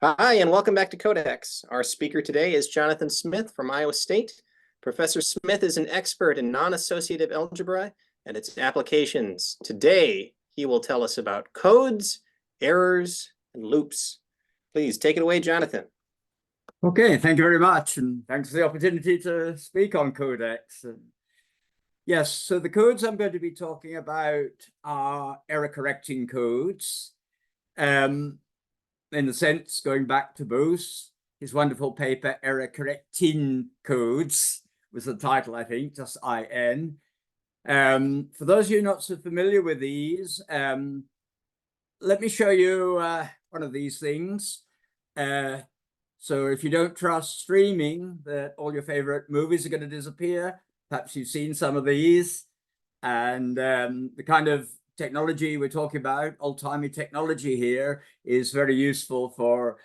Hi, and welcome back to Codex. Our speaker today is Jonathan Smith from Iowa State. Professor Smith is an expert in non-associative algebra and its applications. Today, he will tell us about codes, errors, and loops. Please take it away, Jonathan. Okay, thank you very much, and thanks for the opportunity to speak on Codex. Yes, so the codes I'm going to be talking about are error-correcting codes. In the sense, going back to Bose, his wonderful paper, Error-Correcting Codes, was the title, I think, just IN. For those of you not so familiar with these, let me show you one of these things. So if you don't trust streaming, that all your favorite movies are going to disappear. Perhaps you've seen some of these. And the kind of technology we're talking about, old-timey technology here, is very useful for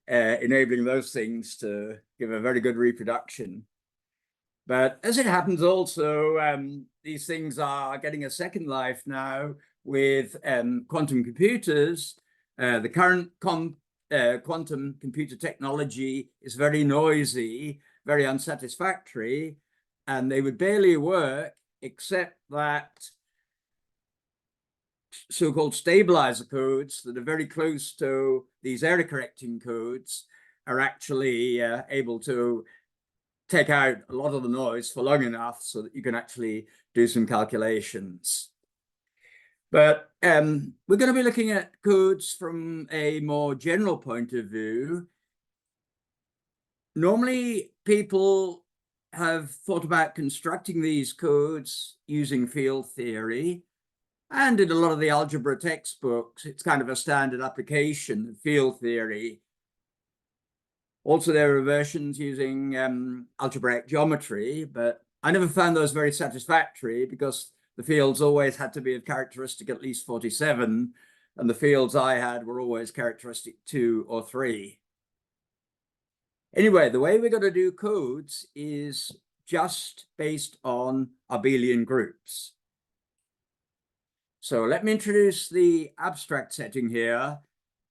enabling those things to give a very good reproduction. But as it happens also, these things are getting a second life now with quantum computers. The current quantum computer technology is very noisy, very unsatisfactory, and they would barely work except that so-called stabilizer codes that are very close to these error-correcting codes are actually able to take out a lot of the noise for long enough so that you can actually do some calculations. But we're going to be looking at codes from a more general point of view. Normally, people have thought about constructing these codes using field theory. And in a lot of the algebra textbooks, it's kind of a standard application of field theory. Also, there are versions using algebraic geometry, but I never found those very satisfactory because the fields always had to be of characteristic at least 47, and the fields I had were always characteristic 2 or 3. Anyway, the way we're going to do codes is just based on abelian groups. So let me introduce the abstract setting here,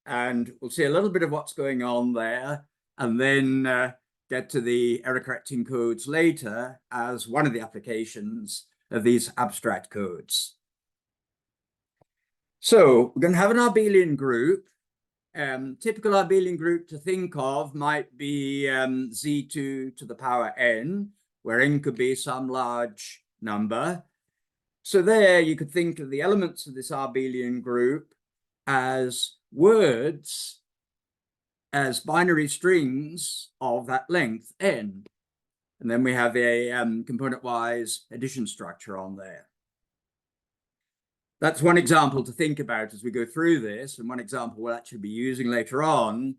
and we'll see a little bit of what's going on there, and then get to the error-correcting codes later as one of the applications of these abstract codes. So we're going to have an abelian group. Typical abelian group to think of might be Z2 to the power n, where n could be some large number. So there you could think of the elements of this abelian group as words, as binary strings of that length, n. And then we have a component-wise addition structure on there. That's one example to think about as we go through this, and one example we'll actually be using later on,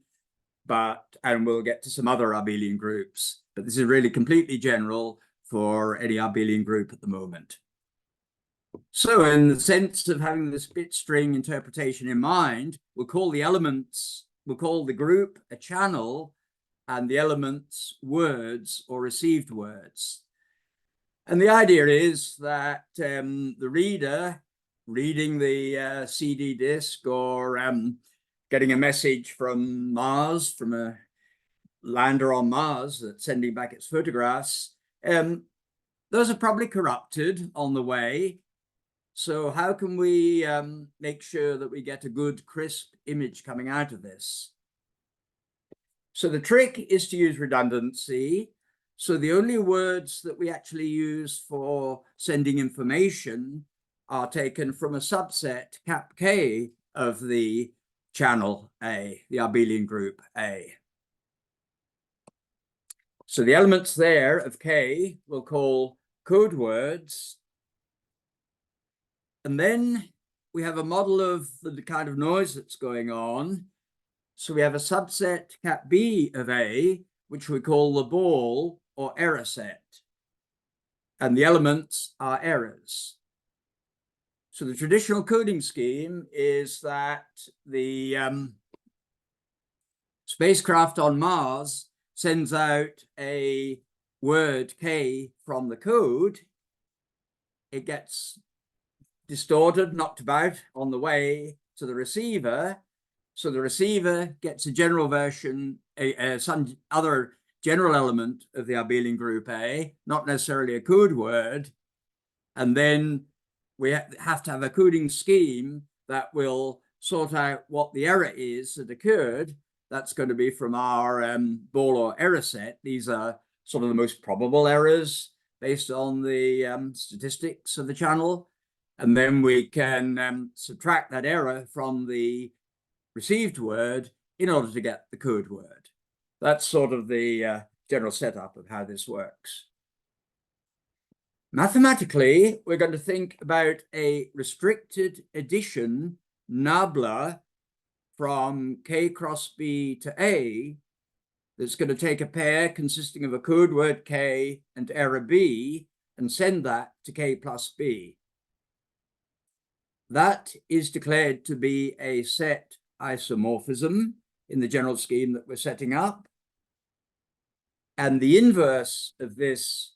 and we'll get to some other abelian groups. But this is really completely general for any abelian group at the moment. So in the sense of having this bit string interpretation in mind, we'll call the elements, we'll call the group a channel, and the elements words or received words. And the idea is that the reader reading the CD disk or getting a message from Mars, from a lander on Mars that's sending back its photographs, those are probably corrupted on the way. So how can we make sure that we get a good, crisp image coming out of this? So the trick is to use redundancy. So the only words that we actually use for sending information are taken from a subset, cap K, of the channel A, the abelian group A. So the elements there of K we'll call code words. And then we have a model of the kind of noise that's going on. So we have a subset cap B of A, which we call the ball or error set. And the elements are errors. So the traditional coding scheme is that the spacecraft on Mars sends out a word K from the code. It gets distorted, knocked about on the way to the receiver, So the receiver gets a general version, some other general element of the abelian group A, not necessarily a code word. And then we have to have a coding scheme that will sort out what the error is that occurred. That's going to be from our ball or error set. These are sort of the most probable errors based on the statistics of the channel. And then we can subtract that error from the received word in order to get the code word. That's sort of the general setup of how this works. Mathematically, we're going to think about a restricted addition nabla from K cross B to A that's going to take a pair consisting of a code word K and error B and send that to K plus B. That is declared to be a set isomorphism in the general scheme that we're setting up. And the inverse of this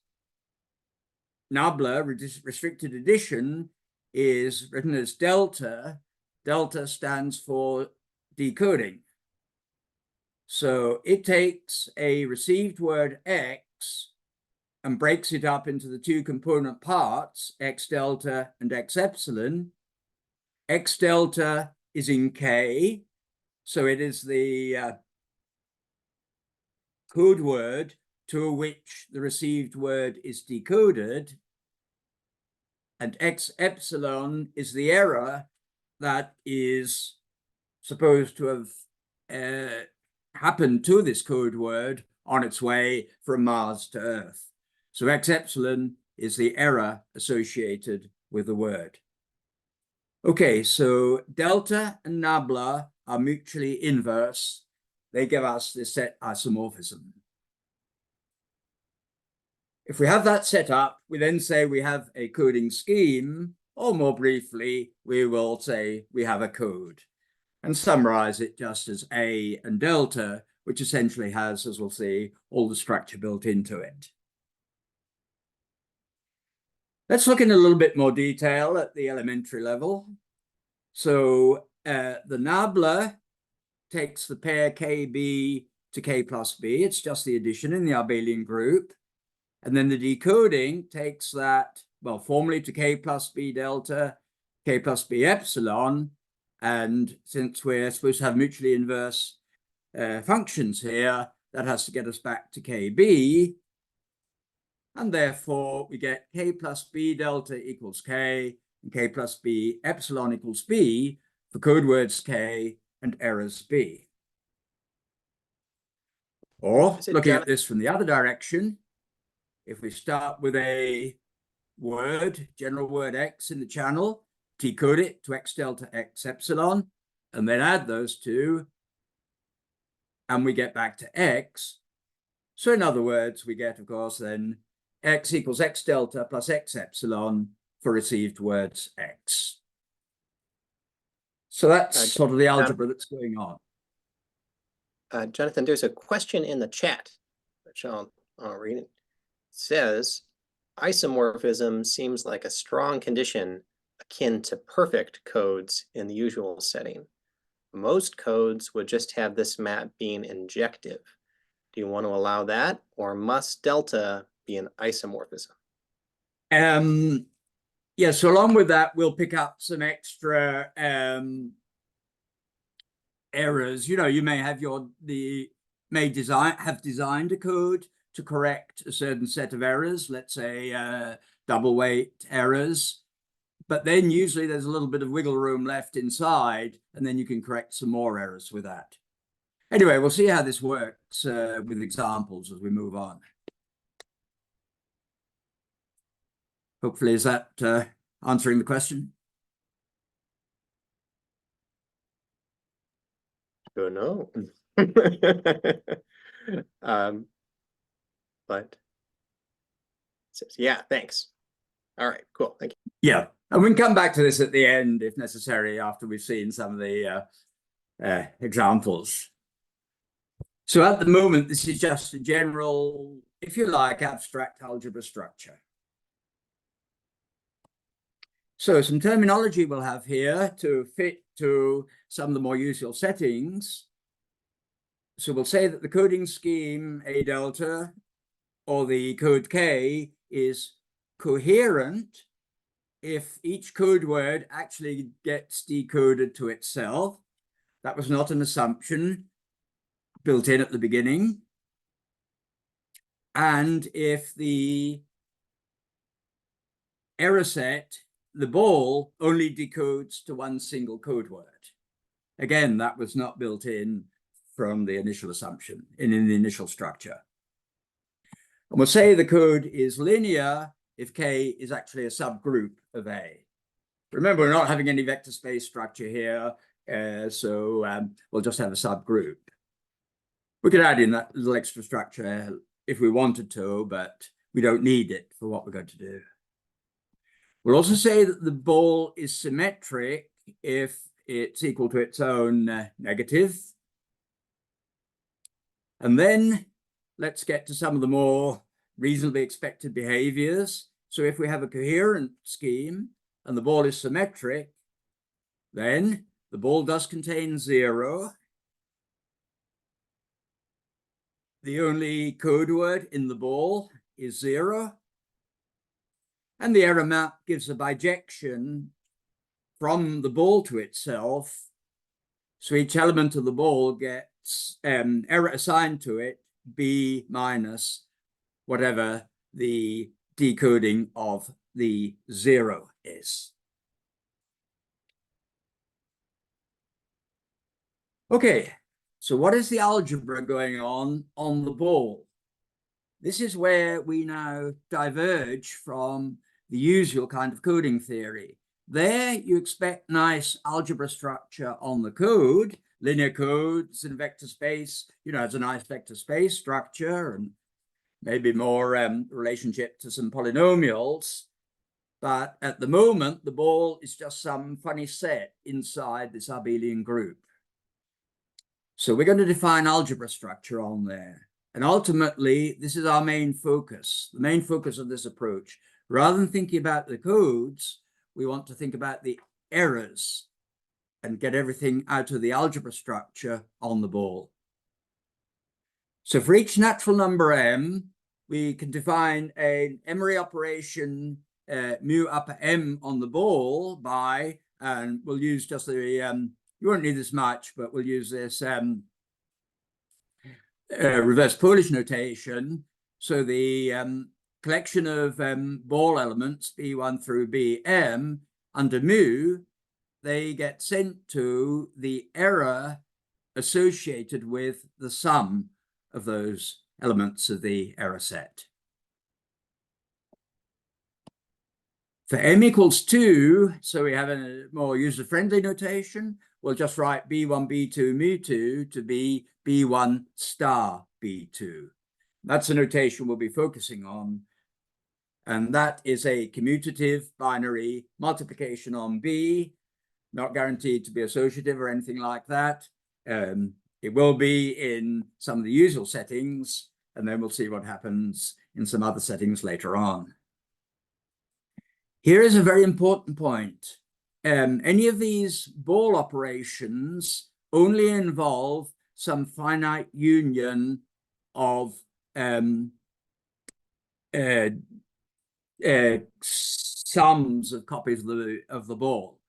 nabla, restricted addition, is written as delta. Delta stands for decoding. So it takes a received word X and breaks it up into the two component parts, X delta and X epsilon. X delta is in K, so it is the code word to which the received word is decoded, and X epsilon is the error that is supposed to have happened to this code word on its way from Mars to Earth. So X epsilon is the error associated with the word. Okay, so delta and nabla are mutually inverse. They give us this set isomorphism. If we have that set up, we then say we have a coding scheme, or more briefly, we will say we have a code and summarize it just as A and delta, which essentially has, as we'll see, all the structure built into it. Let's look in a little bit more detail at the elementary level. So the nabla takes the pair KB to K plus B. It's just the addition in the abelian group. And then the decoding takes that, well, formally to K plus B delta, K plus B epsilon. And since we're supposed to have mutually inverse functions here, that has to get us back to KB. And therefore, we get K plus B delta equals K, and K plus B epsilon equals B for code words K and errors B. Or looking at this from the other direction, if we start with a word, general word X in the channel, decode it to X delta X epsilon, and then add those two, and we get back to X. So in other words, we get, of course, then X equals X delta plus X epsilon for received words X. So that's sort of the algebra that's going on. Jonathan, there's a question in the chat, which I'll read. It says, isomorphism seems like a strong condition akin to perfect codes in the usual setting. Most codes would just have this map being injective. Do you want to allow that, or must delta be an isomorphism? Yeah, so along with that, we'll pick up some extra errors. You know, you may have have designed a code to correct a certain set of errors, let's say double weight errors. But then usually there's a little bit of wiggle room left inside, and then you can correct some more errors with that. Anyway, we'll see how this works with examples as we move on. Hopefully, is that answering the question? Oh, no. But yeah, thanks. All right, cool. Thank you. Yeah, and we can come back to this at the end if necessary after we've seen some of the examples. So at the moment, this is just a general, if you like, abstract algebra structure. So some terminology we'll have here to fit to some of the more usual settings, so we'll say that the coding scheme A delta or the code K is coherent if each code word actually gets decoded to itself. That was not an assumption built in at the beginning. And if the error set, the ball, only decodes to one single code word. Again, that was not built in from the initial assumption, in the initial structure. And we'll say the code is linear if K is actually a subgroup of A. Remember, we're not having any vector space structure here, so we'll just have a subgroup. We could add in that little extra structure if we wanted to, but we don't need it for what we're going to do. We'll also say that the ball is symmetric if it's equal to its own negative. And then let's get to some of the more reasonably expected behaviors. So if we have a coherent scheme and the ball is symmetric, then the ball does contain 0. The only code word in the ball is 0. And the error map gives a bijection from the ball to itself. So each element of the ball gets error assigned to it, B minus whatever the decoding of the 0 is. Okay, so what is the algebra going on the ball? This is where we now diverge from the usual kind of coding theory. There you expect nice algebra structure on the code, linear codes in vector space, it's a nice vector space structure and maybe more relationship to some polynomials. But at the moment, the ball is just some funny set inside this abelian group. So we're going to define algebra structure on there. And ultimately, this is our main focus, the main focus of this approach. Rather than thinking about the codes, we want to think about the errors and get everything out of the algebra structure on the ball. So for each natural number m, we can define an Emery operation mu upper m on the ball by, and we'll use just the, you won't need this much, but we'll use this reverse Polish notation. So the collection of ball elements, B1 through Bm, under mu, they get sent to the error associated with the sum of those elements of the error set. For m equals 2, so we have a more user-friendly notation, we'll just write B1, B2, mu2 to be B1 star B2. That's the notation we'll be focusing on. And that is a commutative binary multiplication on B, not guaranteed to be associative or anything like that. It will be in some of the usual settings, and then we'll see what happens in some other settings later on. Here is a very important point. Any of these ball operations only involve some finite union of sums of copies of the ball.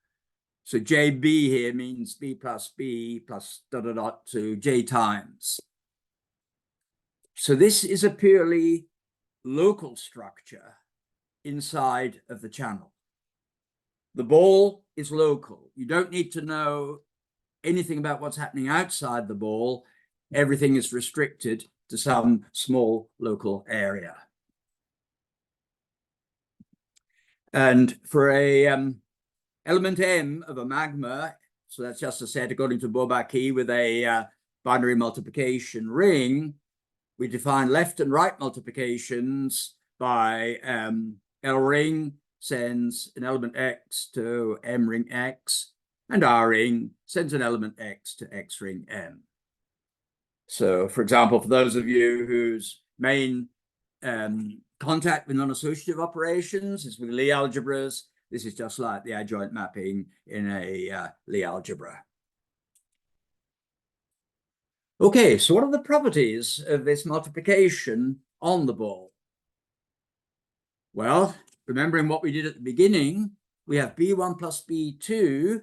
So JB here means B plus dot dot dot to J times. So this is a purely local structure inside of the channel. The ball is local. You don't need to know anything about what's happening outside the ball. Everything is restricted to some small local area. And for a element m of a magma, so that's just a set according to Bourbaki with a binary multiplication ring, we define left and right multiplications by L ring sends an element x to m ring x, and R ring sends an element x to x ring m. So, for example, for those of you whose main contact with non-associative operations is with Lie algebras, This is just like the adjoint mapping in a Lie algebra. Okay, so what are the properties of this multiplication on the ball? Well, remembering what we did at the beginning, we have B1 plus B2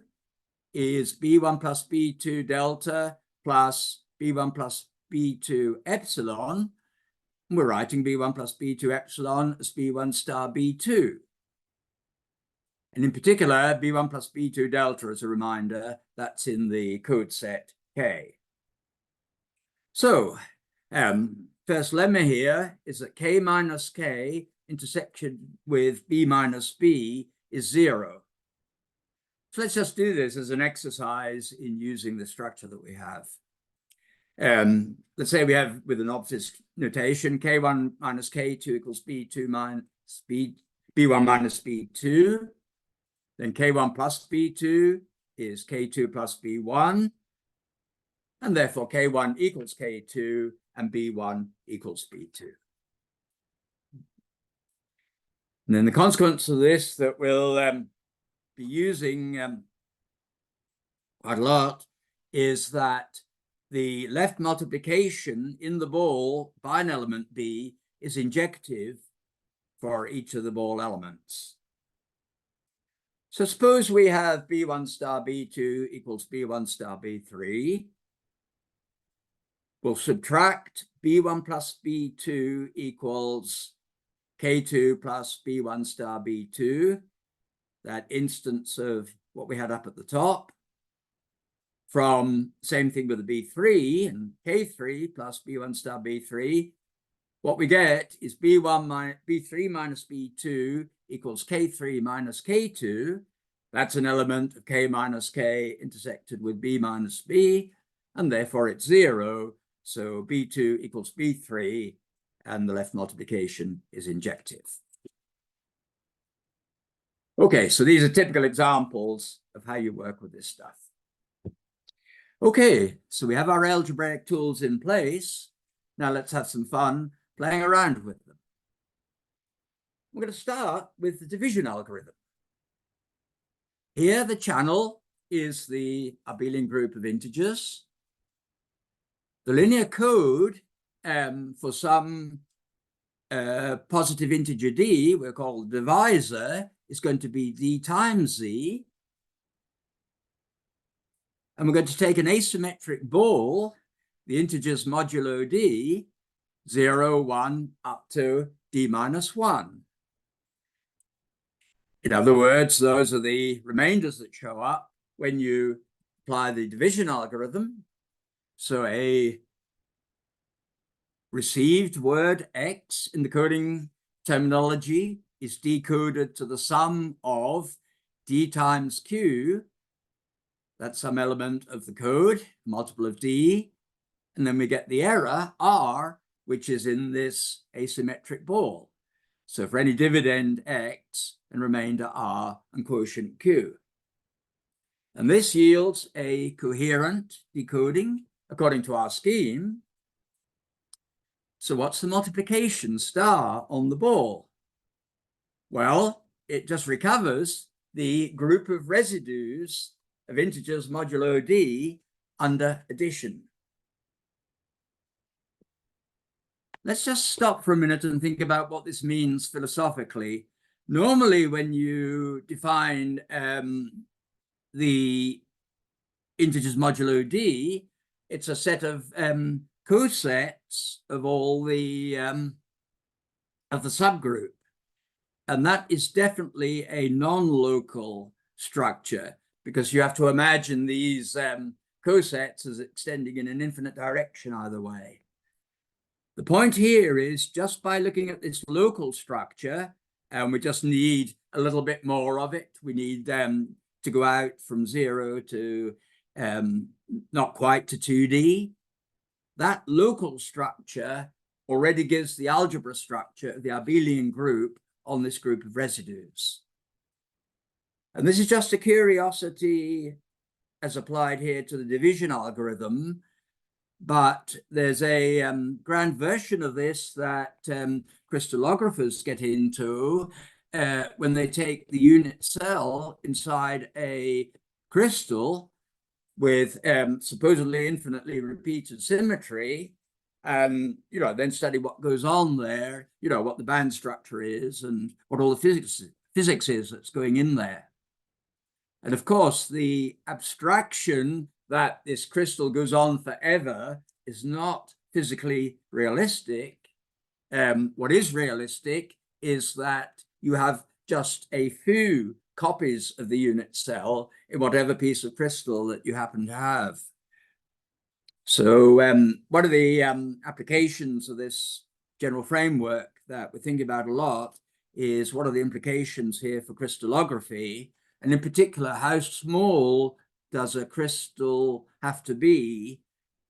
is B1 plus B2 delta plus B1 plus B2 epsilon. And we're writing B1 plus B2 epsilon as B1 star B2. And in particular, B1 plus B2 delta, as a reminder, that's in the code set K. So, first lemma here is that K minus K intersected with B minus B is 0. So let's just do this as an exercise in using the structure that we have. Let's say we have, with an obvious notation, K1 minus K2 equals B2 minus B1 minus B2. Then K1 plus B2 is K2 plus B1. And therefore K1 equals K2 and B1 equals B2. And then the consequence of this that we'll be using quite a lot is that the left multiplication in the ball by an element B is injective for each of the ball elements. So suppose we have B1 star B2 equals B1 star B3. We'll subtract B1 plus B2 equals K2 plus B1 star B2, that instance of what we had up at the top, from same thing with the B3 and K3 plus B1 star B3. What we get is B3 minus B2 equals K3 minus K2. That's an element of K minus K intersected with B minus B, and therefore it's 0. So B2 equals B3, and the left multiplication is injective. Okay, so these are typical examples of how you work with this stuff. Okay, so we have our algebraic tools in place. Now let's have some fun playing around with them. We're going to start with the division algorithm. Here, the channel is the abelian group of integers. The linear code for some positive integer d, we're called divisor, is going to be d times z. And we're going to take an asymmetric ball, the integers modulo d, 0, 1, up to d minus 1. In other words, those are the remainders that show up when you apply the division algorithm. So a received word x in the coding terminology is decoded to the sum of d times q. That's some element of the code, multiple of d. And then we get the error, r, which is in this asymmetric ball. So for any dividend x and remainder r and quotient q. And this yields a coherent decoding according to our scheme. So what's the multiplication star on the ball? Well, it just recovers the group of residues of integers modulo d under addition. Let's just stop for a minute and think about what this means philosophically. Normally, when you define the integers modulo d, it's a set of cosets of all the subgroup, and that is definitely a non-local structure because you have to imagine these cosets as extending in an infinite direction either way. The point here is just by looking at this local structure, and we just need a little bit more of it. We need to go out from 0 to not quite to 2D. That local structure already gives the algebra structure of the abelian group on this group of residues. And this is just a curiosity as applied here to the division algorithm, but there's a grand version of this that crystallographers get into, when they take the unit cell inside a crystal with supposedly infinitely repeated symmetry, and then study what goes on there, what the band structure is and what all the physics is that's going in there. And of course, the abstraction that this crystal goes on forever is not physically realistic. What is realistic is that you have just a few copies of the unit cell in whatever piece of crystal that you happen to have. So one of the applications of this general framework that we're thinking about a lot is what are the implications here for crystallography, and in particular, how small does a crystal have to be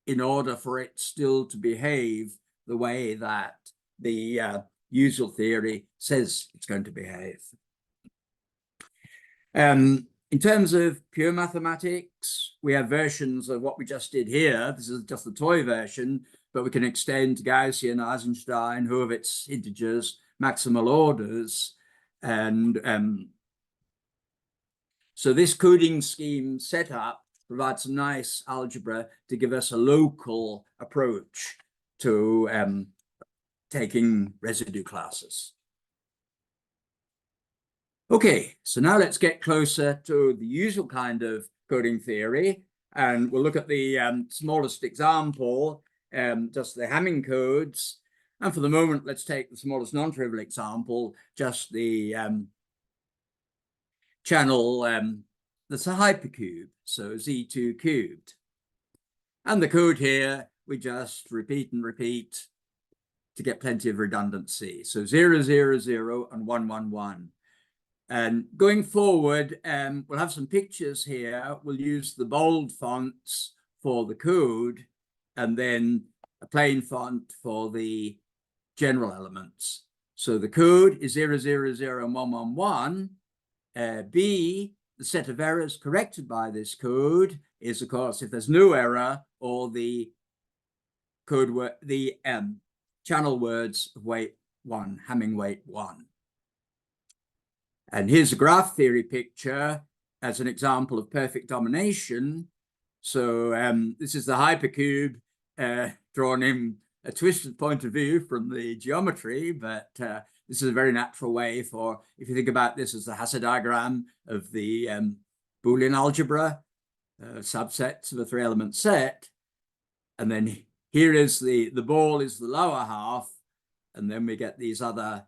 in order for it still to behave the way that the usual theory says it's going to behave. In terms of pure mathematics, we have versions of what we just did here. This is just the toy version, but we can extend to Gaussian, Eisenstein, Hurwitz integers, maximal orders. And so this coding scheme setup provides some nice algebra to give us a local approach to taking residue classes. Okay, so now let's get closer to the usual kind of coding theory, and we'll look at the smallest example, just the Hamming codes. And for the moment, let's take the smallest non-trivial example, just the channel that's a hypercube, so Z2 cubed. And the code here, we just repeat and repeat to get plenty of redundancy. So 0, 0, 0, and 1, 1, 1. And going forward, we'll have some pictures here. We'll use the bold fonts for the code, and then a plain font for the general elements. So the code is 0, 0, 0, and 1, 1, 1. B, the set of errors corrected by this code is, of course, if there's no error, or the code word, the channel words of weight 1, Hamming weight 1. And here's a graph theory picture as an example of perfect domination. So this is the hypercube drawn in a twisted point of view from the geometry, but this is a very natural way for, if you think about this as the Hasse diagram of the Boolean algebra, subsets of a three-element set. And then here is the ball is the lower half, and then we get these other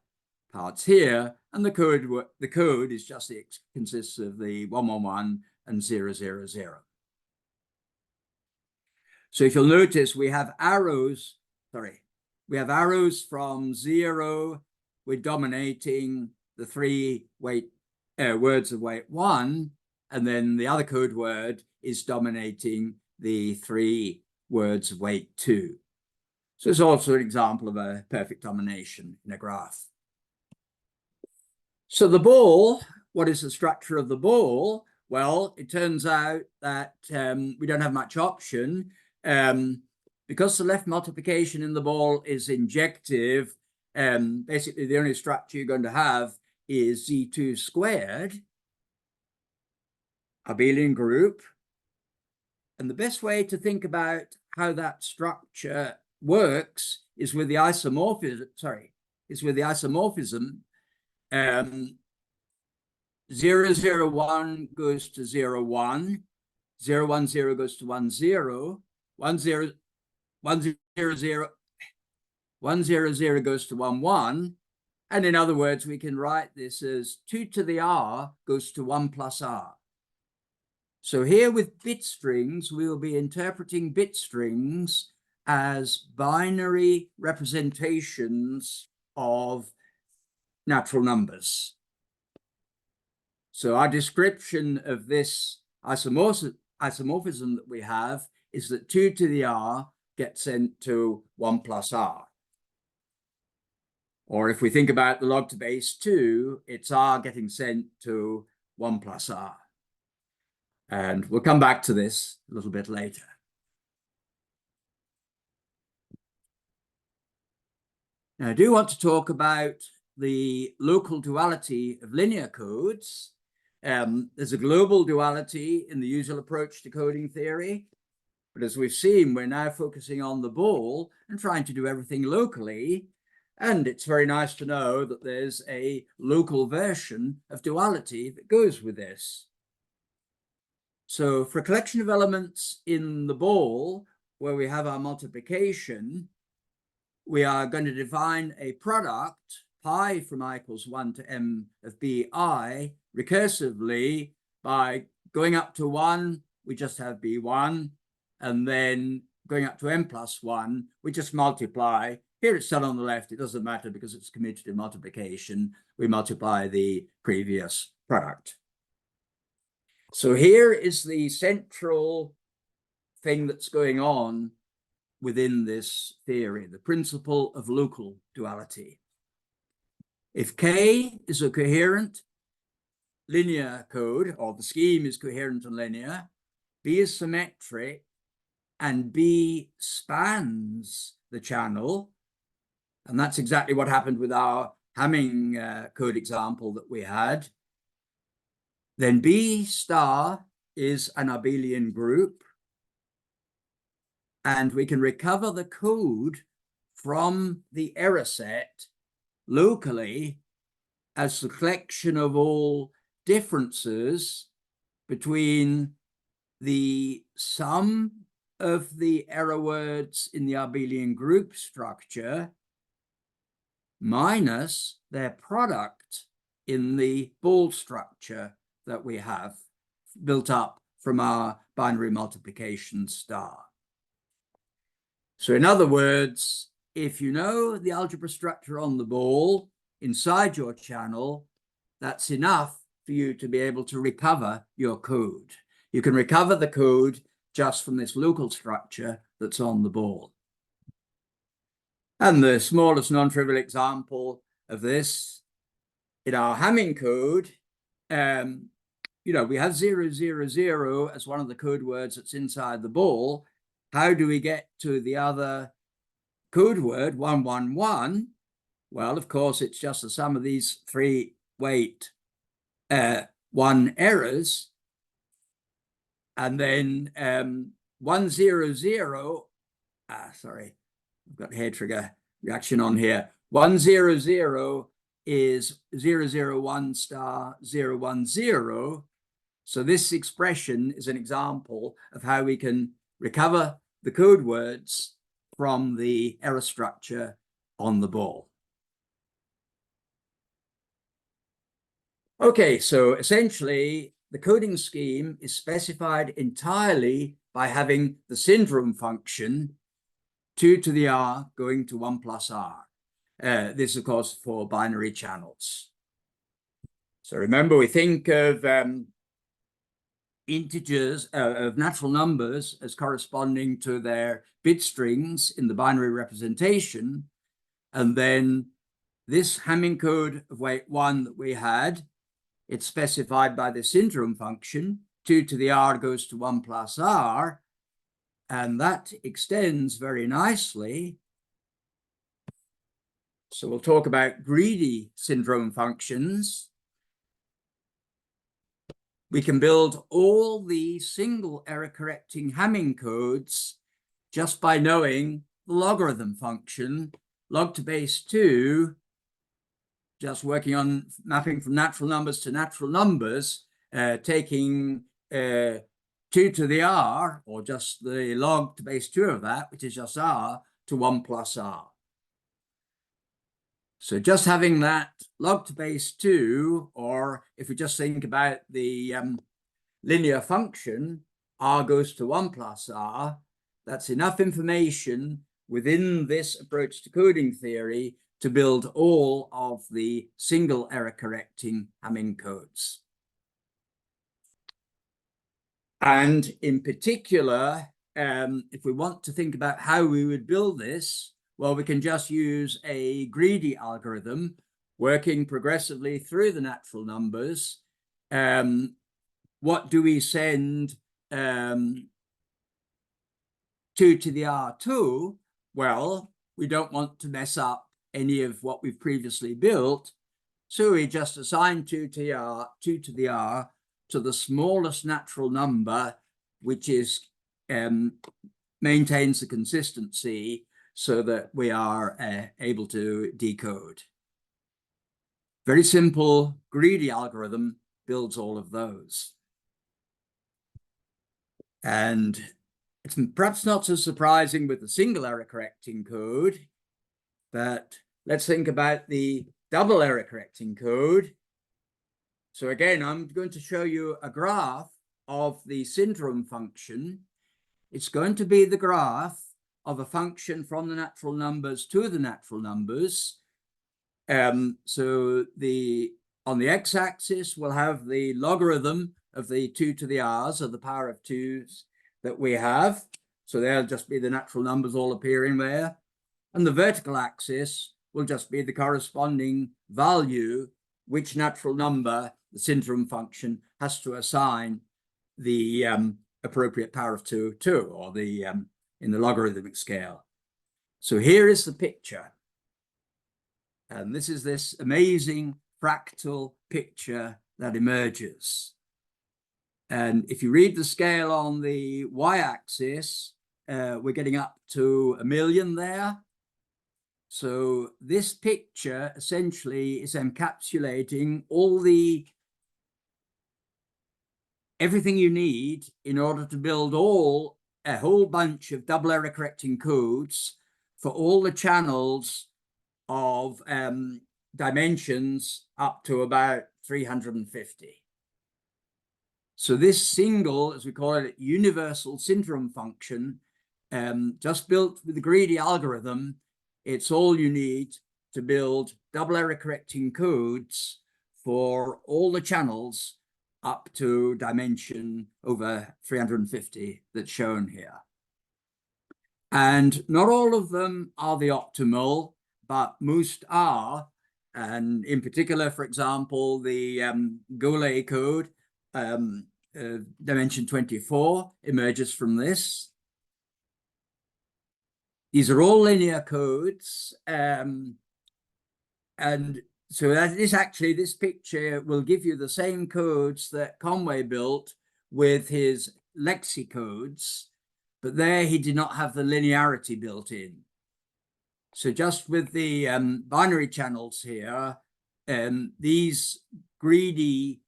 parts here, and the code is just consists of the 1, 1, 1 and 0, 0, 0. So if you'll notice, we have arrows from 0. We're dominating the 3 words of weight 1, and then the other code word is dominating the 3 words of weight 2. So it's also an example of a perfect domination in a graph. So the ball, what is the structure of the ball? Well, it turns out that we don't have much option. Because the left multiplication in the ball is injective, basically the only structure you're going to have is Z2 squared, abelian group. And the best way to think about how that structure works is with the isomorphism, 0, 0, 1 goes to 0, 1, 0, 1, 0 goes to 1, 0, 1, 0, 1, 0, 0, 1, 0, 0 goes to 1, 1. And in other words, we can write this as 2 to the r goes to 1 plus r. So here with bit strings, we will be interpreting bit strings as binary representations of natural numbers. So our description of this isomorphism that we have is that 2 to the r gets sent to 1 plus r. Or if we think about the log to base 2, it's r getting sent to 1 plus r. And we'll come back to this a little bit later. Now, I do want to talk about the local duality of linear codes. There's a global duality in the usual approach to coding theory. But as we've seen, we're now focusing on the ball and trying to do everything locally. And it's very nice to know that there's a local version of duality that goes with this. So for a collection of elements in the ball, where we have our multiplication, we are going to define a product, pi from I equals 1 to m of bi, recursively by going up to 1, we just have b1, and then going up to m plus 1, we just multiply. Here it's done on the left. It doesn't matter because it's commutative multiplication. We multiply the previous product. So here is the central thing that's going on within this theory, the principle of local duality. If K is a coherent linear code, or the scheme is coherent and linear, B is symmetric, and B spans the channel, and that's exactly what happened with our Hamming code example that we had, then B star is an abelian group, and we can recover the code from the error set locally as the collection of all differences between the sum of the error words in the abelian group structure minus their product in the ball structure that we have built up from our binary multiplication star. So in other words, if you know the algebra structure on the ball inside your channel, that's enough for you to be able to recover your code. You can recover the code just from this local structure that's on the ball. And the smallest non-trivial example of this, in our Hamming code, we have 0, 0, 0 as one of the code words that's inside the ball. How do we get to the other code word, 1, 1, 1? Well, of course, it's just the sum of these 3 weight 1 errors. And then 1, 0, 0, sorry, I've got hair trigger reaction on here. 1, 0, 0 is 0, 0, 1 star 0, 1, 0. So this expression is an example of how we can recover the code words from the error structure on the ball. Okay, so essentially, the coding scheme is specified entirely by having the syndrome function 2 to the r going to 1 plus r. This, of course, for binary channels. So remember, we think of integers, of natural numbers as corresponding to their bit strings in the binary representation. And then this Hamming code of weight 1 that we had, it's specified by the syndrome function. 2 to the r goes to 1 plus r. And that extends very nicely. So we'll talk about greedy syndrome functions. We can build all the single error correcting Hamming codes just by knowing the logarithm function, log to base 2, just working on mapping from natural numbers to natural numbers, taking 2 to the r, or just the log to base 2 of that, which is just r, to 1 plus r. So just having that log to base 2, or if we just think about the linear function, r goes to 1 plus r, that's enough information within this approach to coding theory to build all of the single error correcting Hamming codes. And in particular, if we want to think about how we would build this, well, we can just use a greedy algorithm working progressively through the natural numbers. What do we send 2 to the r2? Well, we don't want to mess up any of what we've previously built. So we just assign 2 to the r to the smallest natural number, which is maintains the consistency so that we are able to decode. Very simple, greedy algorithm builds all of those. And it's perhaps not so surprising with the single error correcting code, but let's think about the double error correcting code. So again, I'm going to show you a graph of the syndrome function. It's going to be the graph of a function from the natural numbers to the natural numbers. So on the x-axis, we'll have the logarithm of the 2 to the r's, of the power of 2's that we have. So there'll just be the natural numbers all appearing there. And the vertical axis will just be the corresponding value, which natural number the syndrome function has to assign the appropriate power of 2 to, or the in the logarithmic scale. So here is the picture. And this is this amazing fractal picture that emerges. And if you read the scale on the y-axis, we're getting up to 1 million there. So this picture essentially is encapsulating everything you need in order to build a whole bunch of double error correcting codes for all the channels of dimensions up to about 350. So this single, as we call it, universal syndrome function, just built with the greedy algorithm, it's all you need to build double error correcting codes for all the channels up to dimension over 350 that's shown here. And not all of them are the optimal, but most are. And in particular, for example, the Goulet code, dimension 24, emerges from this. These are all linear codes. And so this picture will give you the same codes that Conway built with his lexicodes, but there he did not have the linearity built in. So just with the binary channels here, these greedy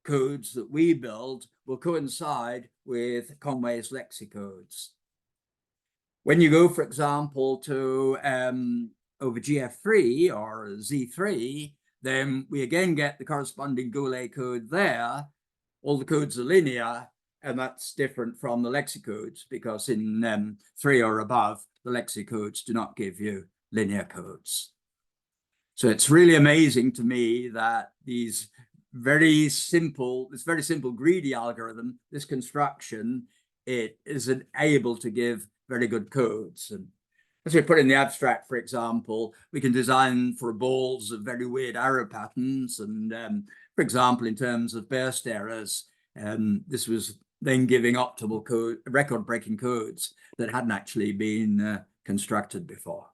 codes that we build will coincide with Conway's lexicodes. When you go, for example, to over GF3 or Z3, then we again get the corresponding Goulet code there. All the codes are linear, and that's different from the lexicodes, because in 3 or above, the lexicodes do not give you linear codes. So it's really amazing to me that this very simple greedy algorithm, this construction, it isn't able to give very good codes. And as we put in the abstract, for example, we can design for balls of very weird arrow patterns. And for example, in terms of burst errors, this was then giving optimal code, record-breaking codes that hadn't actually been constructed before.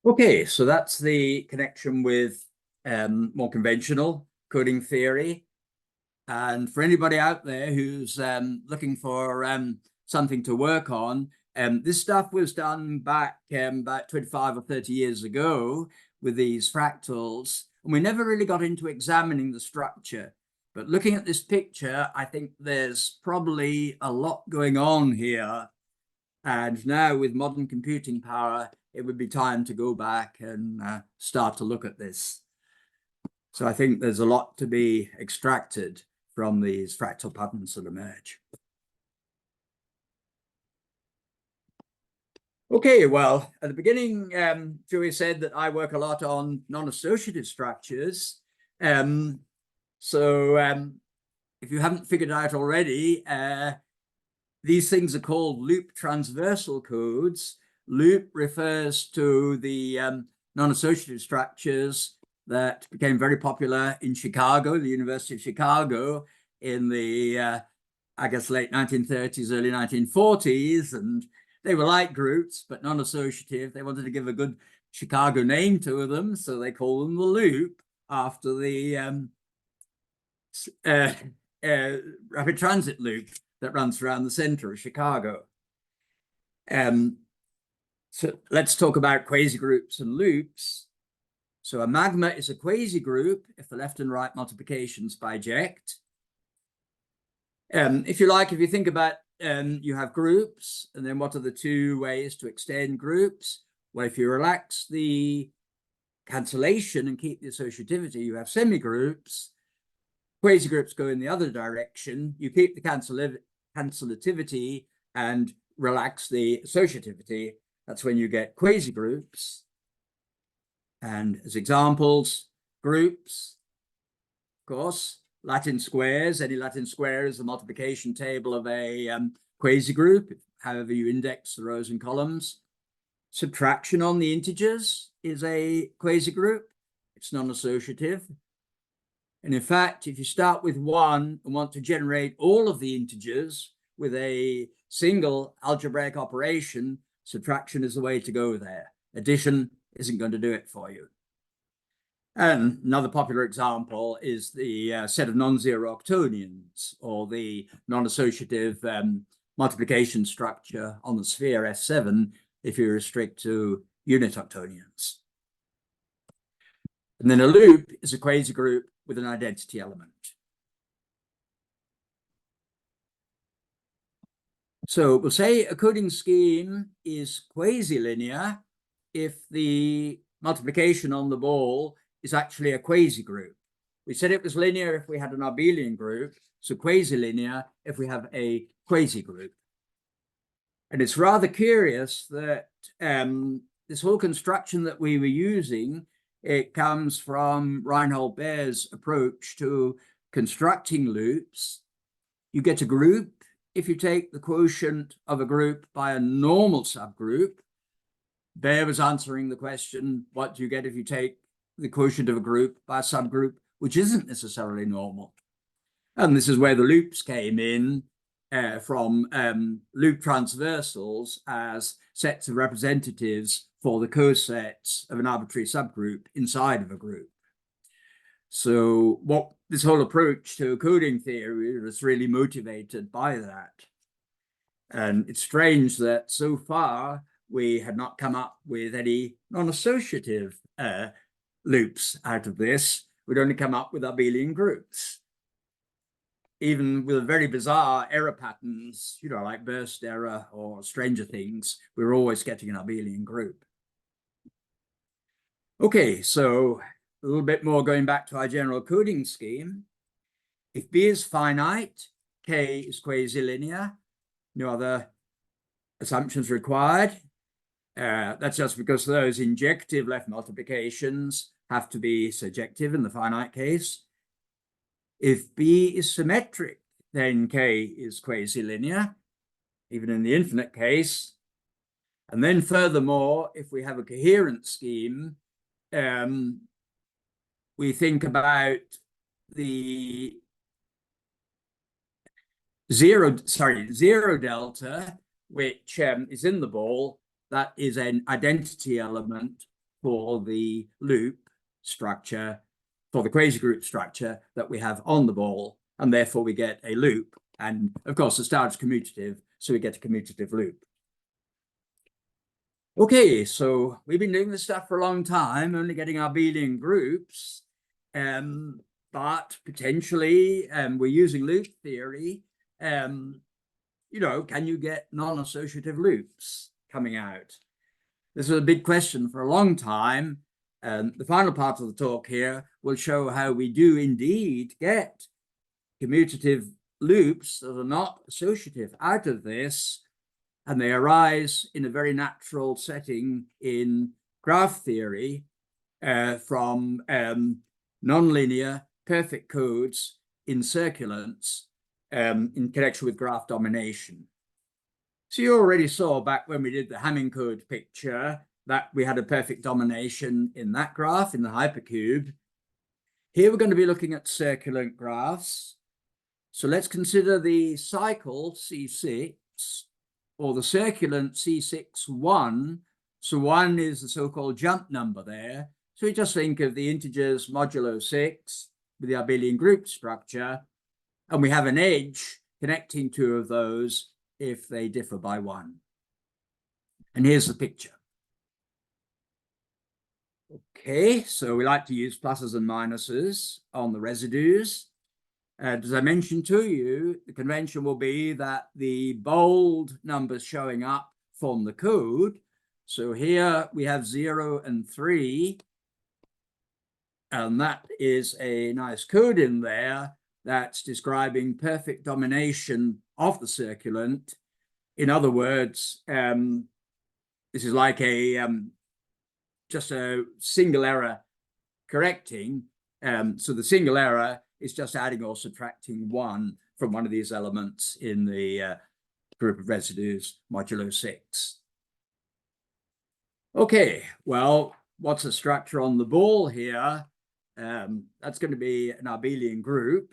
Okay, so that's the connection with more conventional coding theory. And for anybody out there who's looking for something to work on, this stuff was done back about 25 or 30 years ago with these fractals, and we never really got into examining the structure. But looking at this picture, I think there's probably a lot going on here. And now with modern computing power, it would be time to go back and start to look at this. So I think there's a lot to be extracted from these fractal patterns that emerge. Okay, well, at the beginning, Joey said that I work a lot on non-associative structures. So if you haven't figured out already, these things are called loop transversal codes. Loop refers to the non-associative structures that became very popular in Chicago, the University of Chicago, in the, I guess, late 1930s, early 1940s. And they were like groups, but non-associative. They wanted to give a good Chicago name to them, so they call them the loop after the rapid transit loop that runs around the center of Chicago. So let's talk about quasi-groups and loops. So a magma is a quasi-group if the left and right multiplications biject. If you like, if you think about you have groups, and then what are the two ways to extend groups? Well, if you relax the cancellation and keep the associativity, you have semi-groups. Quasi-groups go in the other direction. You keep the cancellativity and relax the associativity. That's when you get quasi-groups. And as examples, groups, of course, Latin squares. Any Latin square is the multiplication table of a quasi-group, however you index the rows and columns. Subtraction on the integers is a quasi-group. It's non-associative. And in fact, if you start with 1 and want to generate all of the integers with a single algebraic operation, subtraction is the way to go there. Addition isn't going to do it for you. And another popular example is the set of non-zero octonions, or the non-associative multiplication structure on the sphere S7 if you restrict to unit octonions. And then a loop is a quasi-group with an identity element. So we'll say a coding scheme is quasi-linear if the multiplication on the ball is actually a quasi-group. We said it was linear if we had an abelian group, so quasi-linear if we have a quasi-group. And it's rather curious that this whole construction that we were using, it comes from Reinhold Baer's approach to constructing loops. You get a group if you take the quotient of a group by a normal subgroup. Baer was answering the question, what do you get if you take the quotient of a group by a subgroup which isn't necessarily normal? And this is where the loops came in from loop transversals as sets of representatives for the cosets of an arbitrary subgroup inside of a group. So what this whole approach to coding theory was really motivated by that. And it's strange that so far we had not come up with any non-associative loops out of this. We'd only come up with abelian groups. Even with very bizarre error patterns, you know, like burst error or stranger things, we're always getting an abelian group. Okay, so a little bit more going back to our general coding scheme. If B is finite, K is quasi-linear, no other assumptions required. That's just because those injective left multiplications have to be surjective in the finite case. If B is symmetric, then K is quasi-linear, even in the infinite case. And then furthermore, if we have a coherent scheme, we think about the zero delta, which is in the ball. That is an identity element for the loop structure, for the quasi-group structure that we have on the ball, and therefore we get a loop. And of course, the star is commutative, so we get a commutative loop. Okay, so we've been doing this stuff for a long time, only getting abelian groups, but potentially we're using loop theory. You know, can you get non-associative loops coming out? This is a big question for a long time. The final part of the talk here will show how we do indeed get commutative loops that are not associative out of this, and they arise in a very natural setting in graph theory from nonlinear perfect codes in circulants in connection with graph domination. So you already saw back when we did the Hamming code picture that we had a perfect domination in that graph, in the hypercube. Here we're going to be looking at circulant graphs. So let's consider the cycle C6. or the circulant C6, 1. So 1 is the so-called jump number there. So we just think of the integers modulo 6 with the abelian group structure, and we have an edge connecting two of those if they differ by 1. And here's the picture. Okay, so we like to use pluses and minuses on the residues. As I mentioned to you, the convention will be that the bold numbers showing up form the code. So here we have 0 and 3, and that is a nice code in there that's describing perfect domination of the circulant. In other words, this is like a just a single error correcting. So the single error is just adding or subtracting 1 from one of these elements in the group of residues modulo 6. Okay, well, what's the structure on the ball here? That's going to be an abelian group.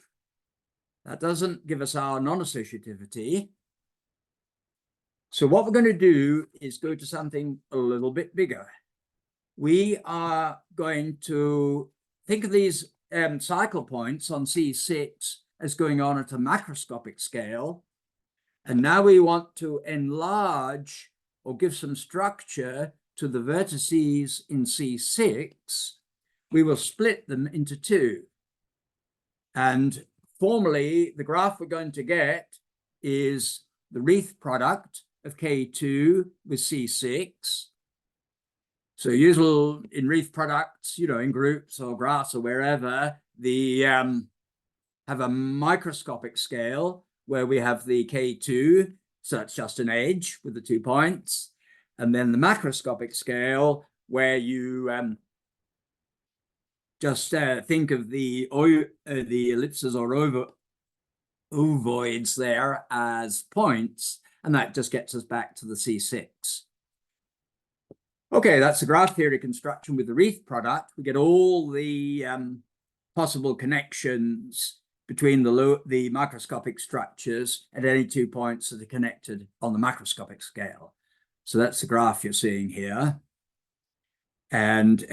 That doesn't give us our non-associativity. So what we're going to do is go to something a little bit bigger. We are going to think of these cycle points on C6 as going on at a macroscopic scale. And now we want to enlarge or give some structure to the vertices in C6. We will split them into 2. And formally, the graph we're going to get is the wreath product of K2 with C6. So usual in wreath products, in groups or graphs or wherever, the have a microscopic scale where we have the K2, so that's just an edge with the 2 points, and then the macroscopic scale where you just think of the ellipses or ovoids there as points, and that just gets us back to the C6. Okay, that's the graph theory construction with the wreath product. We get all the possible connections between the microscopic structures at any 2 points that are connected on the macroscopic scale. So that's the graph you're seeing here. And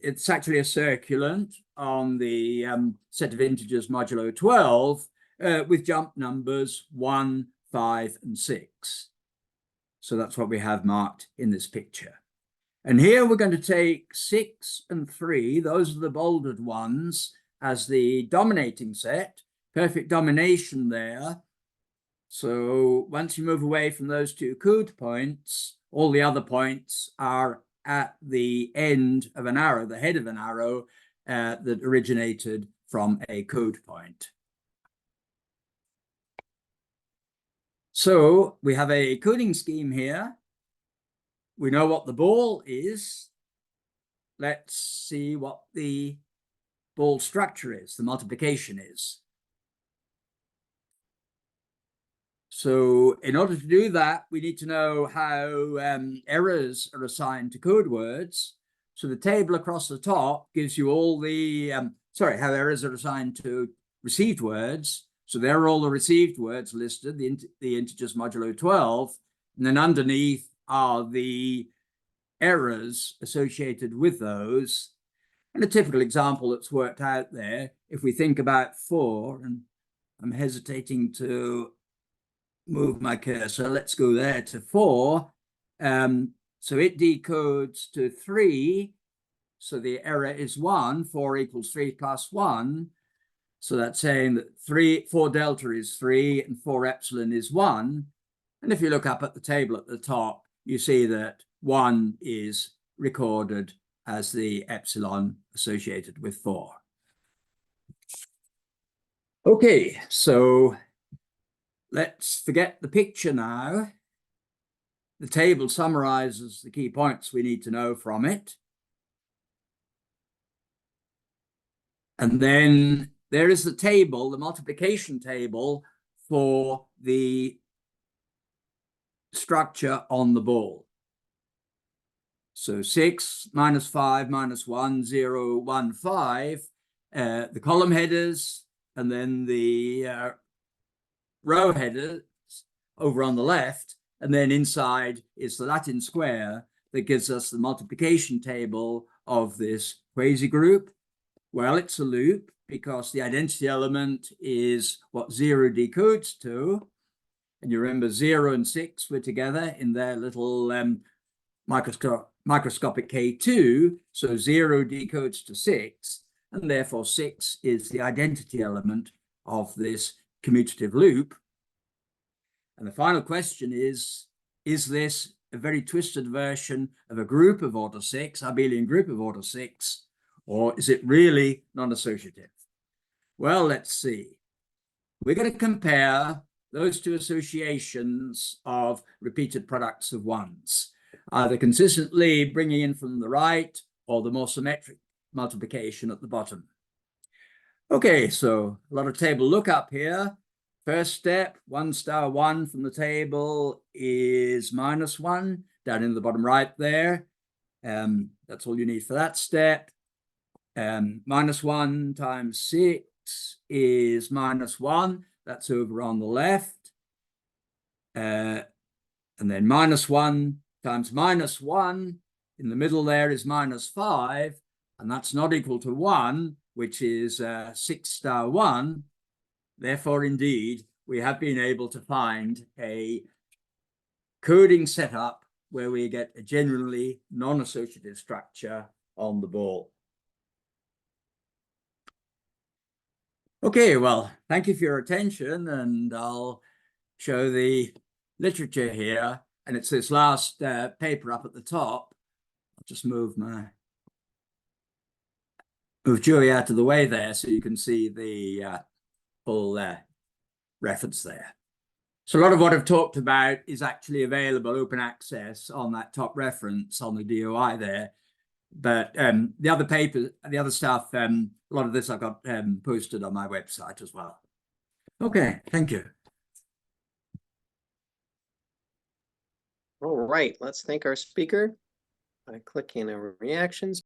it's actually a circulant on the set of integers modulo 12 with jump numbers 1, 5, and 6. So that's what we have marked in this picture. And here we're going to take 6 and 3, those are the bolded ones, as the dominating set, perfect domination there. So once you move away from those 2 code points, all the other points are at the end of an arrow, the head of an arrow that originated from a code point. So we have a coding scheme here. We know what the ball is. Let's see what the ball structure is, the multiplication is. So in order to do that, we need to know how errors are assigned to code words. So the table across the top gives you all the, how errors are assigned to received words. So there are all the received words listed, the integers modulo 12. And then underneath are the errors associated with those. And a typical example that's worked out there, if we think about 4, and I'm hesitating to move my cursor, let's go there to 4. So it decodes to 3. So the error is 1, 4 equals 3 plus 1. So that's saying that 4 delta is 3 and 4 epsilon is 1. And if you look up at the table at the top, you see that 1 is recorded as the epsilon associated with 4. Okay, so let's forget the picture now. The table summarizes the key points we need to know from it. And then there is the table, the multiplication table for the structure on the ball. So 6 minus 5 minus 1, 0, 1, 5, the column headers, and then the row headers over on the left And then inside is the Latin square that gives us the multiplication table of this quasi-group. Well, it's a loop because the identity element is what 0 decodes to. And you remember 0 and 6 were together in their little microscopic K2. So 0 decodes to 6. And therefore 6 is the identity element of this commutative loop. And the final question is this a very twisted version of a group of order 6, abelian group of order 6, or is it really non-associative? Well, let's see. We're going to compare those two associations of repeated products of ones, either consistently bringing in from the right or the more symmetric multiplication at the bottom. Okay, so a lot of table lookup here. First step, 1 star 1 from the table is -1 down in the bottom right there. That's all you need for that step. -1 times 6 is -1. That's over on the left. And then -1 times -1 in the middle there is -5. And that's not equal to 1, which is 6 star 1. Therefore, indeed, we have been able to find a coding setup where we get a generally non-associative structure on the ball. Okay, well, thank you for your attention, and I'll show the literature here. And it's this last paper up at the top. I'll just move Joey out of the way there so you can see the full reference there. So a lot of what I've talked about is actually available open access on that top reference on the DOI there. But the other paper, the other stuff, a lot of this I've got posted on my website as well. Okay, thank you. All right, let's thank our speaker by clicking on reactions.